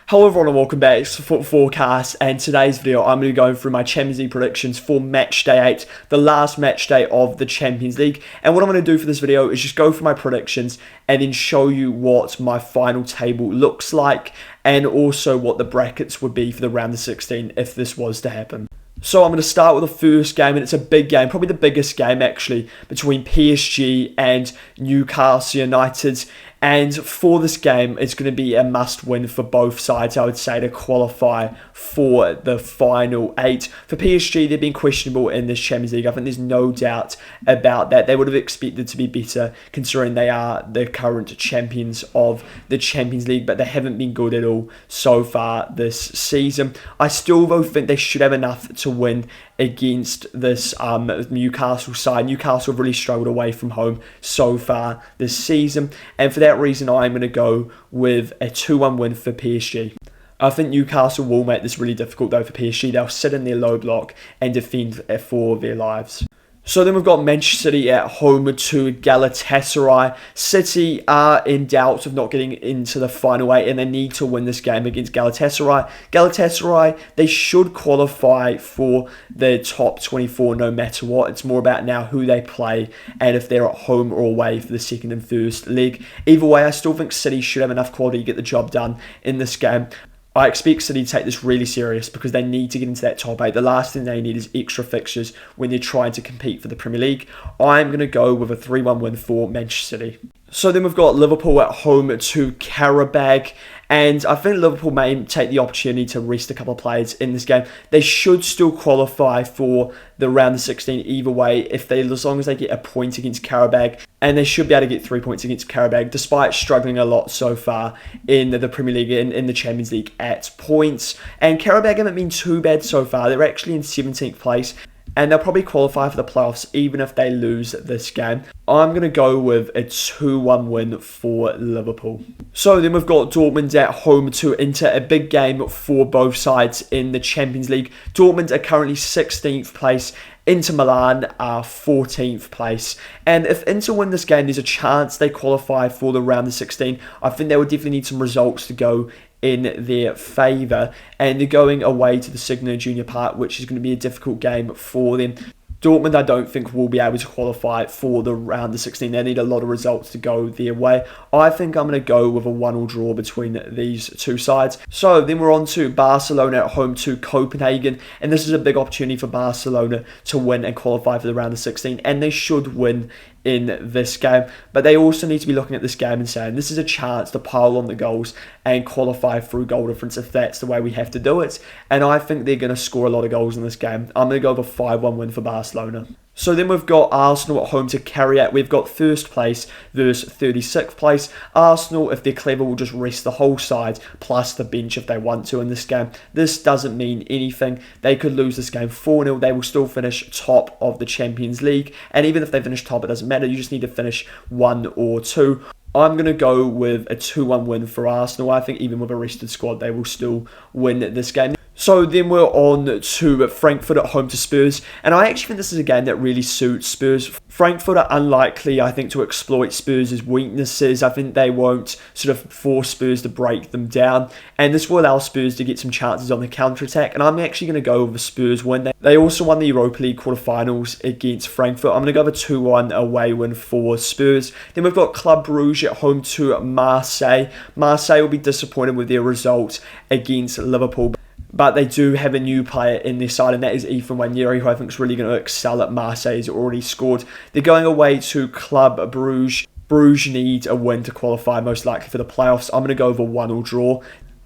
Hello everyone and welcome back to Foot Forecast, and today's video I'm going to be going through my Champions League predictions for match day 8, the last match day of the Champions League. And what I'm going to do for this video is just go through my predictions and then show you what my final table looks like and also what the brackets would be for the round of 16 if this was to happen. So I'm going to start with the first game, and it's a big game, probably the biggest game actually, between PSG and Newcastle United. And for this game, it's going to be a must-win for both sides, I would say, to qualify for the final 8. For PSG, they've been questionable in this Champions League. I think there's no doubt about that. They would have expected to be better, considering they are the current champions of the Champions League, but they haven't been good at all so far this season. I still, though, think they should have enough to win against this Newcastle side. Newcastle have really struggled away from home so far this season, and for that reason I'm going to go with a 2-1 win for PSG. I think Newcastle will make this really difficult though for PSG. They'll sit in their low block and defend for their lives. So then we've got Manchester City at home to Galatasaray. City are in doubt of not getting into the final 8 and they need to win this game against Galatasaray. Galatasaray, they should qualify for the top 24 no matter what. It's more about now who they play and if they're at home or away for the second and first leg. Either way, I still think City should have enough quality to get the job done in this game. I expect City to take this really serious because they need to get into that top 8. The last thing they need is extra fixtures when they're trying to compete for the Premier League. I'm going to go with a 3-1 win for Manchester City. So then we've got Liverpool at home to Qarabag. And I think Liverpool may take the opportunity to rest a couple of players in this game. They should still qualify for the round of 16 either way, as long as they get a point against Qarabag. And they should be able to get 3 points against Qarabag, despite struggling a lot so far in the Premier League and in the Champions League at points. And Qarabag haven't been too bad so far. They're actually in 17th place. And they'll probably qualify for the playoffs even if they lose this game. I'm going to go with a 2-1 win for Liverpool. So then we've got Dortmund at home to Inter, a big game for both sides in the Champions League. Dortmund are currently 16th place. Inter Milan are 14th place. And if Inter win this game, there's a chance they qualify for the round of 16. I think they would definitely need some results to go in their favour, and they're going away to the Signal Junior Park, which is going to be a difficult game for them. Dortmund, I don't think, will be able to qualify for the round of 16. They need a lot of results to go their way. I think I'm going to go with a 1-1 draw between these two sides. So then we're on to Barcelona at home to Copenhagen. And this is a big opportunity for Barcelona to win and qualify for the round of 16. And they should win in this game. But they also need to be looking at this game and saying, this is a chance to pile on the goals and qualify through goal difference if that's the way we have to do it. And I think they're going to score a lot of goals in this game. I'm going to go with a 5-1 win for Barcelona. So then we've got Arsenal at home to Carriat. We've got first place versus 36th place. Arsenal, if they're clever, will just rest the whole side plus the bench if they want to in this game. This doesn't mean anything. They could lose this game 4-0. They will still finish top of the Champions League. And even if they finish top, it doesn't matter. You just need to finish 1 or 2. I'm going to go with a 2-1 win for Arsenal. I think even with a rested squad, they will still win this game. So then we're on to Frankfurt at home to Spurs. And I actually think this is a game that really suits Spurs. Frankfurt are unlikely, I think, to exploit Spurs' weaknesses. I think they won't sort of force Spurs to break them down. And this will allow Spurs to get some chances on the counter-attack. And I'm actually going to go with a Spurs win. They also won the Europa League quarterfinals against Frankfurt. I'm going to go with a 2-1 away win for Spurs. Then we've got Club Brugge at home to Marseille. Marseille will be disappointed with their result against Liverpool. But they do have a new player in their side, and that is Ethan Nwaneri, who I think is really going to excel at Marseille. He's already scored. They're going away to Club Brugge. Bruges need a win to qualify, most likely for the playoffs. I'm going to go over 1-1 draw.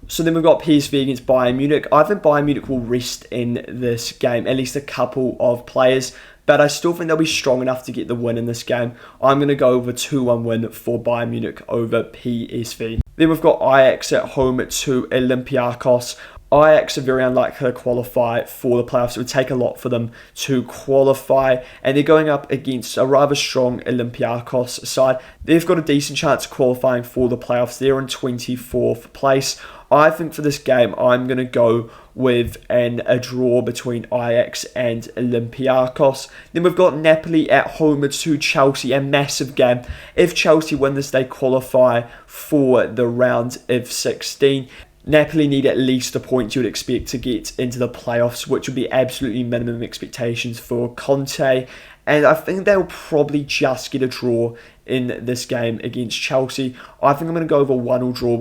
So then we've got PSV against Bayern Munich. I think Bayern Munich will rest in this game, at least a couple of players. But I still think they'll be strong enough to get the win in this game. I'm going to go with a 2-1 win for Bayern Munich over PSV. Then we've got Ajax at home to Olympiacos. Ajax are very unlikely to qualify for the playoffs. It would take a lot for them to qualify. And they're going up against a rather strong Olympiacos side. They've got a decent chance of qualifying for the playoffs. They're in 24th place. I think for this game, I'm going to go with a draw between Ajax and Olympiacos. Then we've got Napoli at home to Chelsea, a massive game. If Chelsea win this, they qualify for the round of 16. Napoli need at least a point you would expect to get into the playoffs, which would be absolutely minimum expectations for Conte. And I think they'll probably just get a draw in this game against Chelsea. I think I'm going to go with a 1-1 draw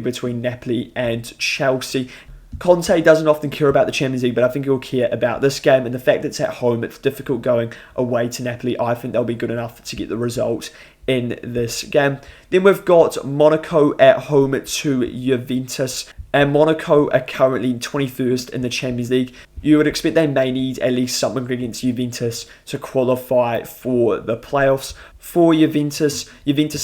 between Napoli and Chelsea. Conte doesn't often care about the Champions League, but I think he'll care about this game. And the fact that it's at home, it's difficult going away to Napoli. I think they'll be good enough to get the result in this game. Then we've got Monaco at home to Juventus. And Monaco are currently 21st in the Champions League. You would expect they may need at least something against Juventus to qualify for the playoffs. For Juventus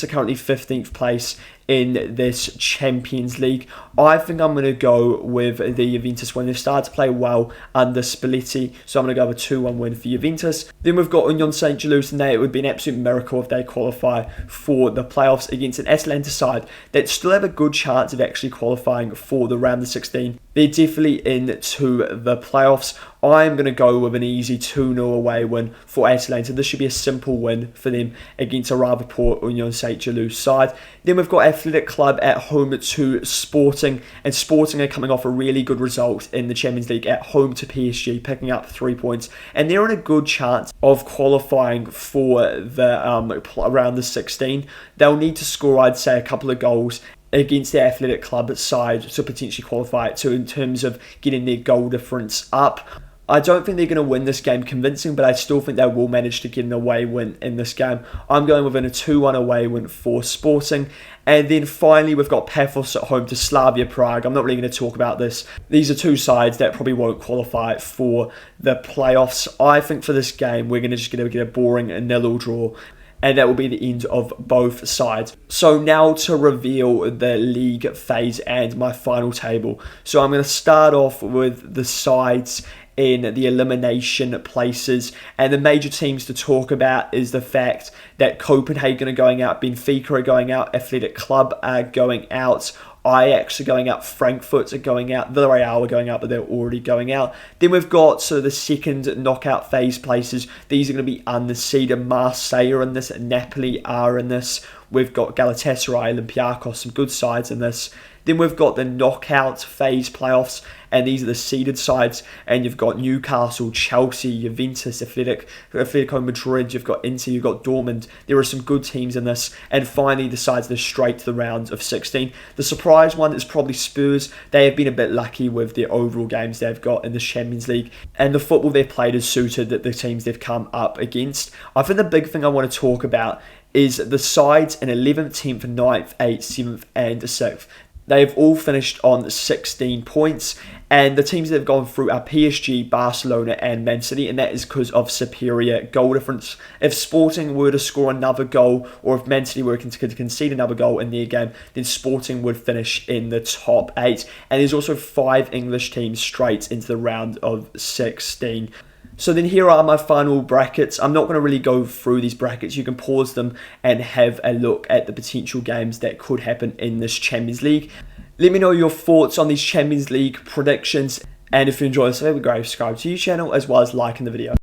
are currently 15th place in this Champions League. I think I'm going to go with the Juventus win. They've started to play well under Spalletti, so I'm going to go with a 2-1 win for Juventus. Then we've got Union Saint-Gilloise, and it would be an absolute miracle if they qualify for the playoffs against an Atalanta side that still have a good chance of actually qualifying for the round of 16. They're definitely into the playoffs. I'm going to go with an easy 2-0 away win for Atalanta. This should be a simple win for them against a rather poor Union Saint-Gilloise side. Then we've got Athletic Club at home to Sporting, and Sporting are coming off a really good result in the Champions League at home to PSG, picking up 3 points, and they're in a good chance of qualifying for the around the 16. They'll need to score, I'd say, a couple of goals against the Athletic Club side to potentially qualify it, in terms of getting their goal difference up. I don't think they're going to win this game convincing, but I still think they will manage to get an away win in this game. I'm going within a 2-1 away win for Sporting. And then finally, we've got Paphos at home to Slavia Prague. I'm not really going to talk about this. These are two sides that probably won't qualify for the playoffs. I think for this game, we're just going to get a boring 0-0 draw, and that will be the end of both sides. So now to reveal the league phase and my final table. So I'm going to start off with the sides in the elimination places, and the major teams to talk about is the fact that Copenhagen are going out, Benfica are going out, Athletic Club are going out, Ajax are going out, Frankfurt are going out, Villarreal are going out, but they're already going out. Then we've got the second knockout phase places. These are going to be unseeded. Marseille are in this, Napoli are in this. We've got Galatasaray, Olympiacos, some good sides in this. Then we've got the knockout phase playoffs, and these are the seeded sides. And you've got Newcastle, Chelsea, Juventus, Atletico Madrid, you've got Inter, you've got Dortmund. There are some good teams in this. And finally, the sides that are straight to the round of 16. The surprise one is probably Spurs. They have been a bit lucky with their overall games they've got in the Champions League, and the football they've played has suited the teams they've come up against. I think the big thing I want to talk about is the sides in 11th, 10th, 9th, 8th, 7th, and 6th. They've all finished on 16 points, and the teams that have gone through are PSG, Barcelona, and Man City, and that is because of superior goal difference. If Sporting were to score another goal, or if Man City were to concede another goal in their game, then Sporting would finish in the top 8. And there's also 5 English teams straight into the round of 16. So then here are my final brackets. I'm not going to really go through these brackets. You can pause them and have a look at the potential games that could happen in this Champions League. Let me know your thoughts on these Champions League predictions. And if you enjoy this video, it would be great if you subscribe to your channel as well as liking the video.